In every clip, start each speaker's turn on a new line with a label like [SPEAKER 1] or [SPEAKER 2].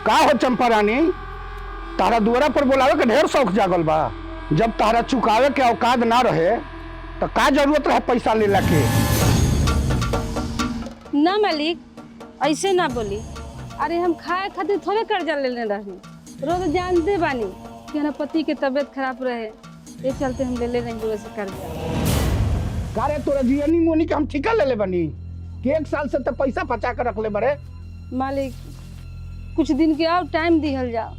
[SPEAKER 1] का हो चंपा रानी, तारा दुआरा पर बुलावे के ढेर शौक जागल बा। जब तारा चुकावे के औकात ना रहे तो का जरूरत रहे पैसा लेला के।
[SPEAKER 2] ना मालिक, ऐसे ना बोली। अरे हम खाए खातिर थोड़े कर्जा लेने रही। रोज जानते बानी कि हमारे पति के तबीयत खराब रहे, ये चलते हम ले रहे से कर्जा।
[SPEAKER 1] कारे तोरा जियनी मोनी के हम ठिका ले बनी कि 1 साल से तो पैसा बचा कर रख ले बड़े।
[SPEAKER 2] मालिक कुछ दिन के और टाइम दिहल जाओ,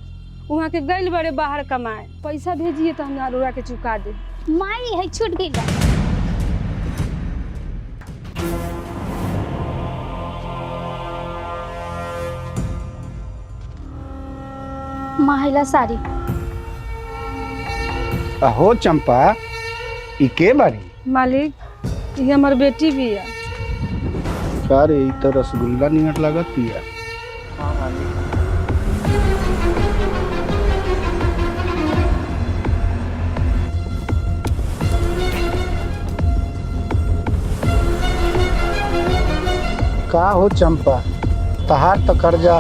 [SPEAKER 2] वहाँ के गइल बड़े बाहर कमाए, पैसा भेजिए तो हम अरोरा के चुका दे।
[SPEAKER 3] माई है छूट गई बा। महिला साड़ी।
[SPEAKER 1] अहो चंपा, ई के बारी?
[SPEAKER 2] मालिक ये हमार बेटी भी है।
[SPEAKER 1] कारे ई तो रसगुल्ला नियत लागत है।
[SPEAKER 4] हाँ मालिक।
[SPEAKER 1] का हो चंपा, तहार तो कर्जा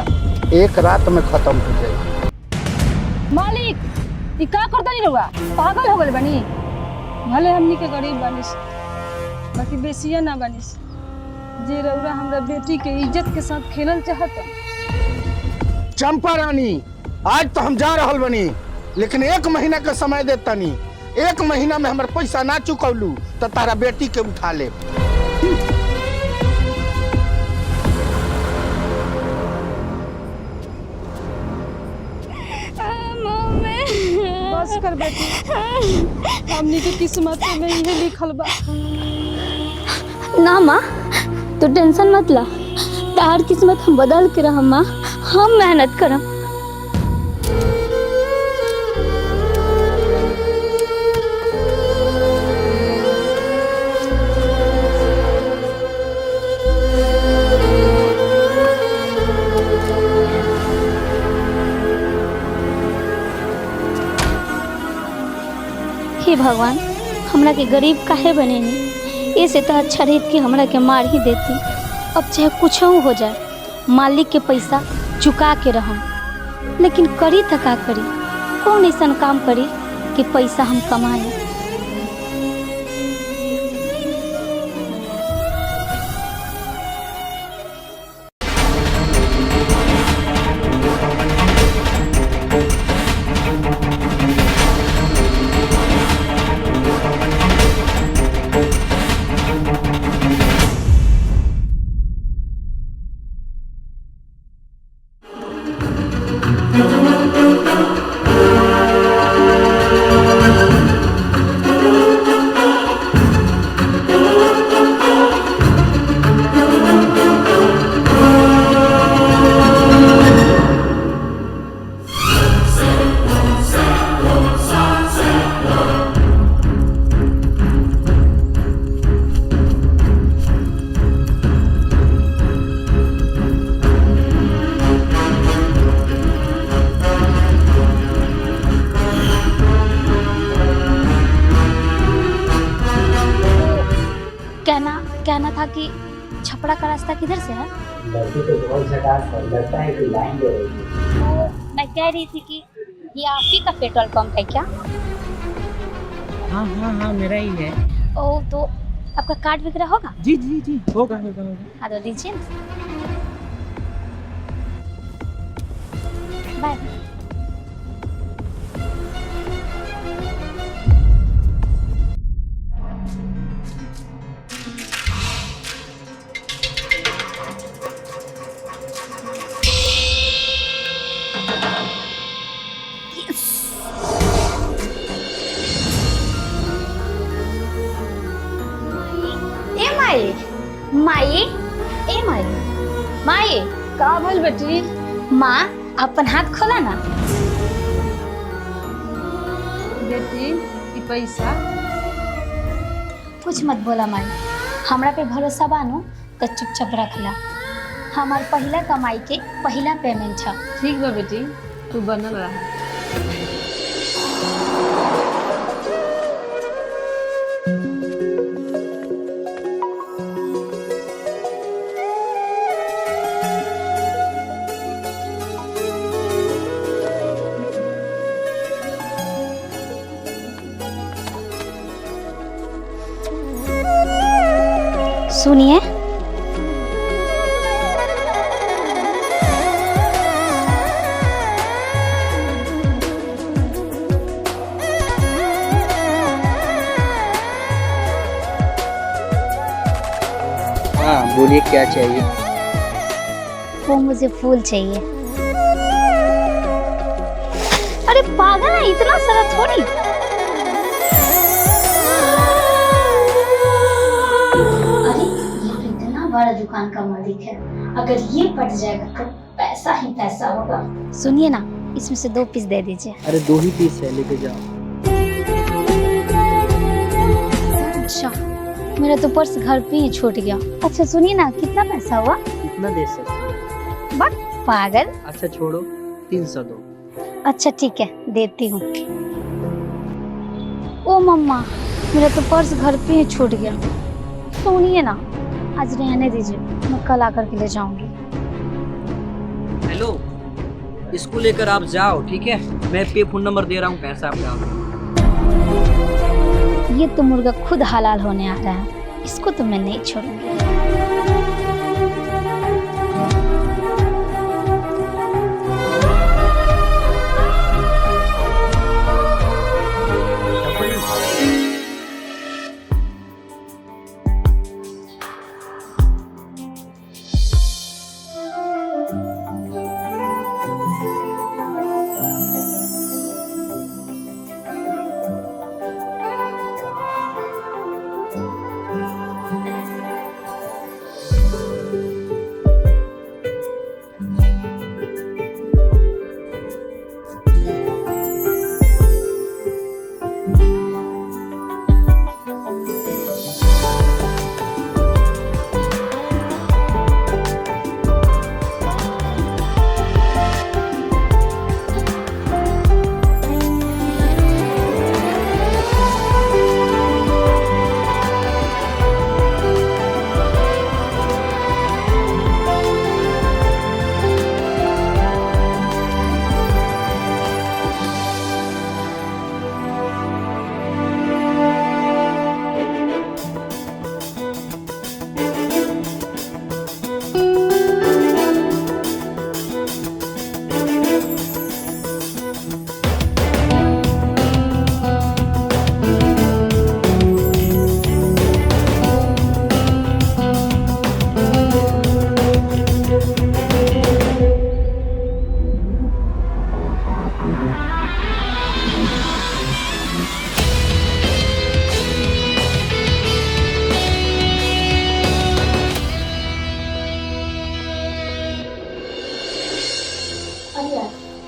[SPEAKER 1] 1 रात में खत्म हो जाए।
[SPEAKER 2] मालिक ये का करता नहीं रहुआ, पागल हो गए बनी। भले हमनी के गरीब बनिस, बाकी बेसिया ना बनिस। जे रउरा हमरा बेटी के इज्जत के साथ खेलल चाहता।
[SPEAKER 1] चंपा रानी, आज तो हम जा रहल बनी, लेकिन 1 महीना का समय देता नहीं। 1 महीना में हमारे पैसा ना चुकौलू तो तारा बेटी के उठा ले।
[SPEAKER 2] बस कर बेटी, हमनी के किस्मत में यही लिखल बा।
[SPEAKER 3] ना माँ तू टेंशन मत ला, तार किस्मत हम बदल के रहम माँ, हम मेहनत करम। हे भगवान, हमरा के गरीब काहे बनेनी, ऐसे तो अच्छा रहत कि हमरा के मार ही देती। अब चाहे कुछ हो जाए, मालिक के पैसा चुका के रहम। लेकिन करी तो का करी, कौन ऐसा काम करी कि पैसा हम कमाए। कहना था कि छपड़ा का रास्ता किधर से है?
[SPEAKER 5] लड़की तो बहुत झकास है, लगता है कि लाइन दे रही है।
[SPEAKER 3] मैं कह रही थी कि ये आप ही का पेट्रोल पंप है क्या?
[SPEAKER 4] हाँ हाँ हाँ मेरा ही है।
[SPEAKER 3] ओ तो आपका कार्ड वगैरह होगा?
[SPEAKER 4] जी जी जी होगा होगा होगा।
[SPEAKER 3] हाँ तो दीजिए ना। बाय। माई ए माई माई
[SPEAKER 2] का बोल बेटी?
[SPEAKER 3] माँ अपन हाथ खोला ना।
[SPEAKER 2] बेटी ये पैसा
[SPEAKER 3] कुछ मत बोला माई, हमरा पे भरोसा बानो तो चुपचाप रखला। हमार पहला कमाई के पहला पेमेंट है।
[SPEAKER 2] ठीक बा बेटी, तू बनल रहा।
[SPEAKER 3] सुनिए।
[SPEAKER 6] हाँ बोलिए क्या चाहिए।
[SPEAKER 3] वो मुझे फूल चाहिए। अरे पागल है, इतना सारा थोड़ी। अरे यहाँ इतना बड़ा दुकान का मालिक है, अगर ये फट जाएगा तो पैसा ही पैसा होगा। सुनिए ना, इसमें से 2 पीस दे दीजिए।
[SPEAKER 6] अरे 2 ही पीस है, लेके जाओ।
[SPEAKER 3] अच्छा, मेरा तो पर्स घर पे ही छूट गया। अच्छा सुनिए ना, कितना पैसा हुआ?
[SPEAKER 6] कितना दे सकते हो?
[SPEAKER 3] बस पागल।
[SPEAKER 6] अच्छा छोड़ो, 300 दो।
[SPEAKER 3] अच्छा ठीक है, देती हूँ। ओ मम्मा, मेरा तो पर्स घर पे ही छूट गया। सुनिए ना, आज रहने दीजिए, मैं कल आकर के ले जाऊंगी।
[SPEAKER 6] हेलो, इसको लेकर आप जाओ, ठीक है? मैं पे फोन नंबर दे रहा हूँ, पैसा आप डालो।
[SPEAKER 3] ये तो मुर्गा खुद हलाल होने आ रहा है, इसको तो मैं नहीं छोड़ूंगी।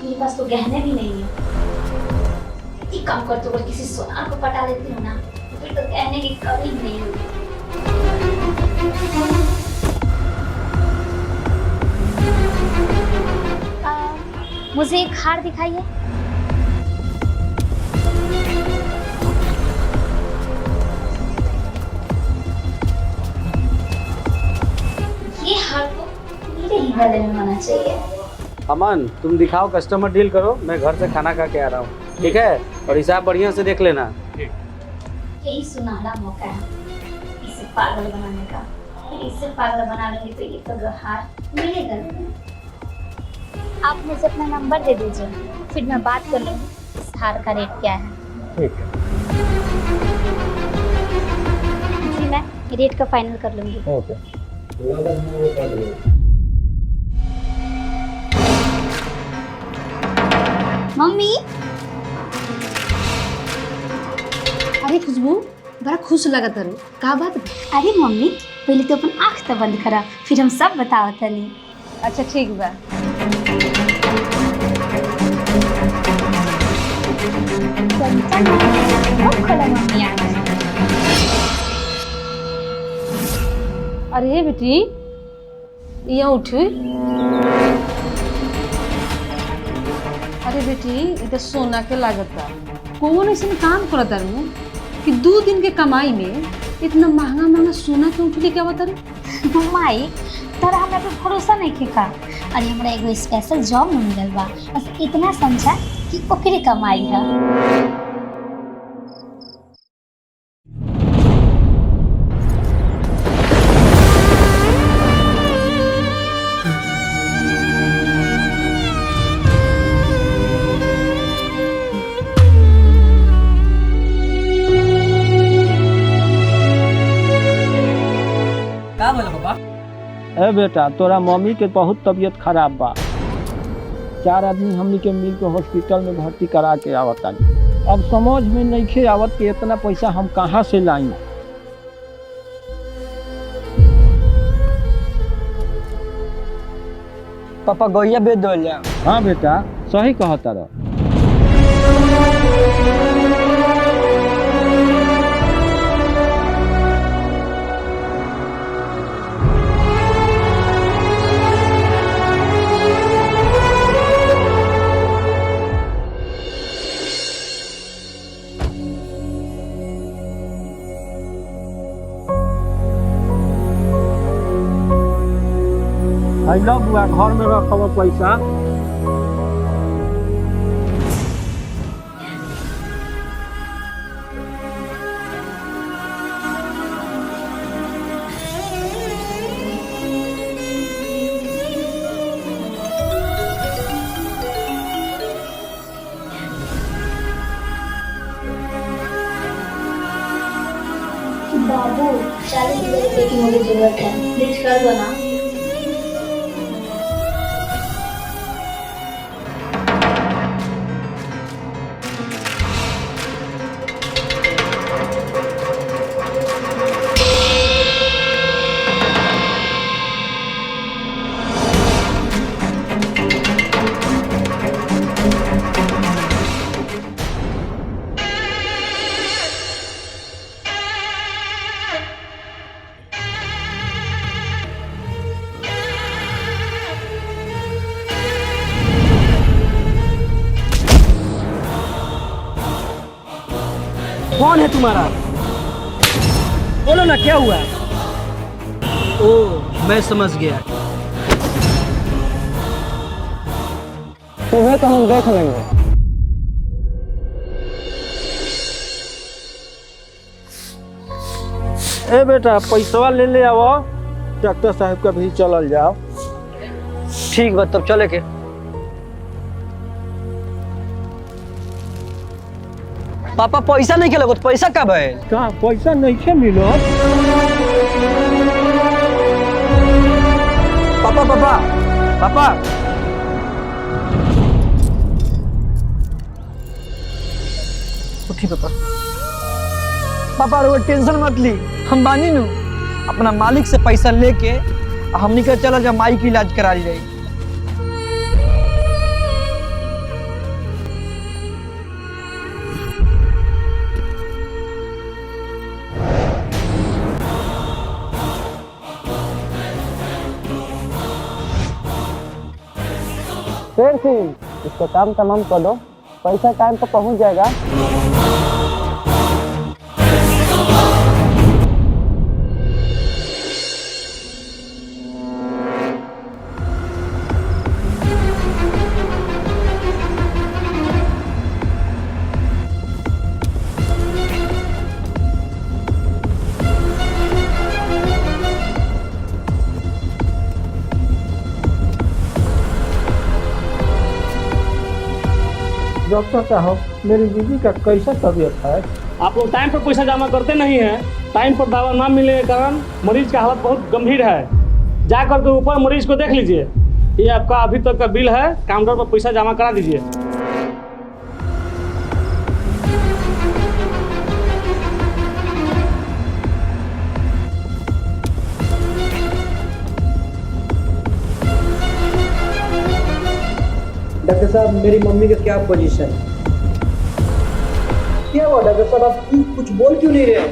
[SPEAKER 3] मेरे पास तो गहने भी नहीं है। एक काम करते हो, किसी सोनार को पटा लेती हूँ ना, फिर तो गहने की कमी नहीं होगी। मुझे एक हार दिखाइए। ये हार तो मेरे ही गले में होना चाहिए।
[SPEAKER 7] अमन, तुम दिखाओ, कस्टमर डील करो, मैं घर से खाना खा के आ रहा हूँ, ठीक है? और हिसाब बढ़िया से देख लेना।
[SPEAKER 3] यही सुनहरा मौका है इसे पागल बनाने का। इसे पागल बना लेंगे तो ये तो हार मेरे गले में। आप मुझे अपना नंबर दे दीजिए, फिर मैं बात कर लूँगी इस हार का रेट क्या है।
[SPEAKER 7] ठीक है।
[SPEAKER 3] जी मैं रेट का फाइनल कर लूँगी।
[SPEAKER 7] ओके।
[SPEAKER 3] मम्मी,
[SPEAKER 2] अरे खुशबू, बड़ा खुश लगा तारू, का बात?
[SPEAKER 3] अरे मम्मी, पहले तो अपन आँख तो बंद करा, फिर हम सब बताओ तनी।
[SPEAKER 2] अच्छा ठीक बा।
[SPEAKER 3] खोला मम्मी आँख।
[SPEAKER 2] अरे बेटी, यहाँ उठी। अरे बेटी, ये तो सोना के लागत बा। कौन ऐसा काम करत तारू कि 2 दिन के कमाई में इतना महंगा महंगा सोना क्यों उठली क्या बता रही?
[SPEAKER 3] माई, तोरा हमरा पे भरोसा नहीं खिका। अरे हमरा एगो स्पेशल जॉब में मिलल बा, बस इतना समझा कि ओकरे कमाई है।
[SPEAKER 8] ए बेटा तोरा मम्मी के बहुत तबीयत खराब बा, 4 आदमी हमनी के मिल के हॉस्पिटल में भर्ती करा के आवता। अब समझ में नहीं आवत कि इतना पैसा हम कहाँ से लाई।
[SPEAKER 6] पापा गैया बेच दो।
[SPEAKER 8] हाँ बेटा सही कहता रह। आई लव बुआ घर में रखब पैसा।
[SPEAKER 3] बाबू 40 रुपए की मुझे जरूरत है, प्लीज कर दो ना।
[SPEAKER 6] कौन है तुम्हारा? बोलो ना क्या हुआ? ओ मैं समझ गया।
[SPEAKER 8] तुम्हें तो हम देख लेंगे। ए बेटा पैसा ले आओ, डॉक्टर साहब का भी चलल जाओ।
[SPEAKER 6] ठीक बा तब चले के। पापा पैसा नहीं खेलोगे तो पैसा कब है?
[SPEAKER 8] कहाँ पैसा नहीं के मिलो?
[SPEAKER 6] पापा पापा पापा उठी पापा। पापा रो टेंशन मत ली, हम बानी नु। अपना मालिक से पैसा लेके हमनी का चला जा माई की इलाज करा ली जाए।
[SPEAKER 7] शेर सिंह इसका काम तमाम कर दो, पैसा टाइम पर पहुंच जाएगा।
[SPEAKER 8] डॉक्टर साहब मेरी बीवी का कैसा तबीयत है?
[SPEAKER 9] आप लोग टाइम पर पैसा जमा करते नहीं हैं, टाइम पर दवा ना मिलने के कारण मरीज का हालत बहुत गंभीर है। जा करके ऊपर मरीज को देख लीजिए। ये आपका अभी तक का बिल है, काउंटर पर पैसा जमा करा दीजिए।
[SPEAKER 6] डॉक्टर साहब मेरी मम्मी का क्या पोजीशन है? क्या हुआ डॉक्टर साहब, आप कुछ बोल क्यों नहीं रहे?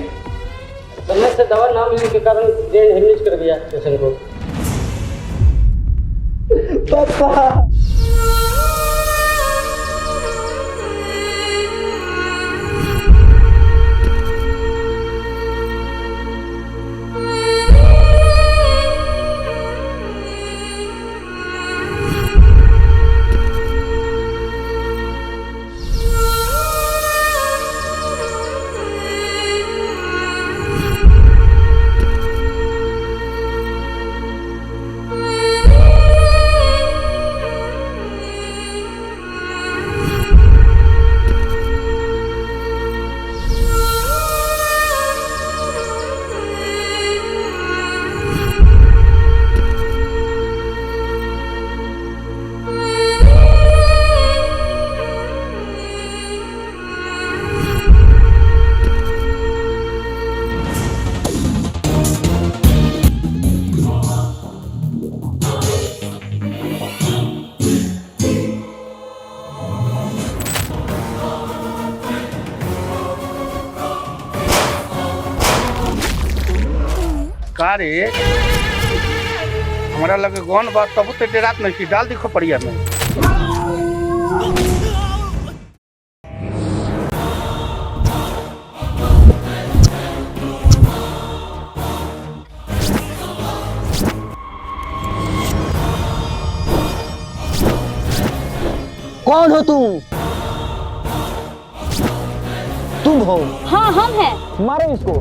[SPEAKER 9] समय से दवा ना मिलने के कारण ब्रेन हेमरेज कर गया पेशेंट को।
[SPEAKER 6] पापा
[SPEAKER 1] का रे हमारा लगे गौन बात तब तो डेरात नहीं की डाल दिखो पड़िया में।
[SPEAKER 6] कौन हो तुम? तुम हो?
[SPEAKER 3] हाँ हम हैं।
[SPEAKER 6] मारो इसको।